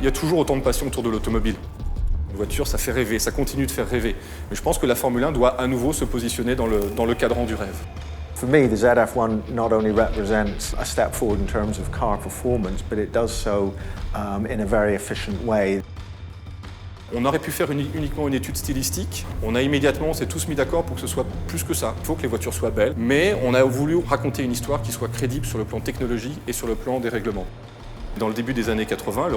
Il y a toujours autant de passion autour de l'automobile. Une voiture, ça fait rêver, ça continue de faire rêver. Mais je pense que la Formule 1 doit à nouveau se positionner dans le cadran du rêve. For me, the ZF1 not only represents a step forward in terms of car performance, but it does so in a very efficient way. On aurait pu faire uniquement une étude stylistique. On s'est tous mis d'accord pour que ce soit plus que ça. Il faut que les voitures soient belles, mais on a voulu raconter une histoire qui soit crédible sur le plan technologique et sur le plan des règlements. Dans le début des années 80,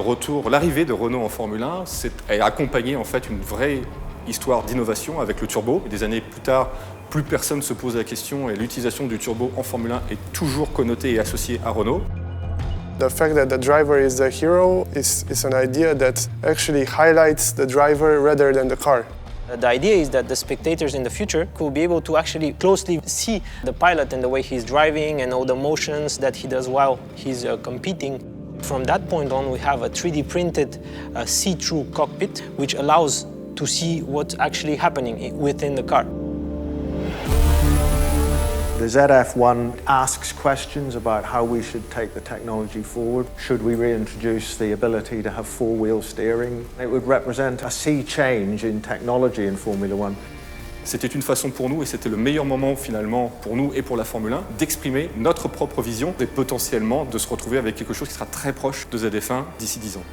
l'arrivée de Renault en Formule 1 a accompagné en fait une vraie histoire d'innovation avec le turbo. Et des années plus tard, plus personne ne se pose la question et l'utilisation du turbo en Formule 1 est toujours connotée et associée à Renault. The fact that the driver is the hero is an idea that actually highlights the driver rather than the car. The idea is that the spectators in the future could be able to actually closely see the pilot and the way he's driving and all the motions that he does while he's competing. From that point on, we have a 3D printed see-through cockpit which allows to see what's actually happening within the car. The ZF1 asks questions about how we should take the technology forward. Should we reintroduce the ability to have four-wheel steering? It would represent a sea change in technology in Formula 1. C'était une façon pour nous, et c'était le meilleur moment finalement pour nous et pour la Formule 1, d'exprimer notre propre vision et potentiellement de se retrouver avec quelque chose qui sera très proche de ZF1 d'ici 10 ans.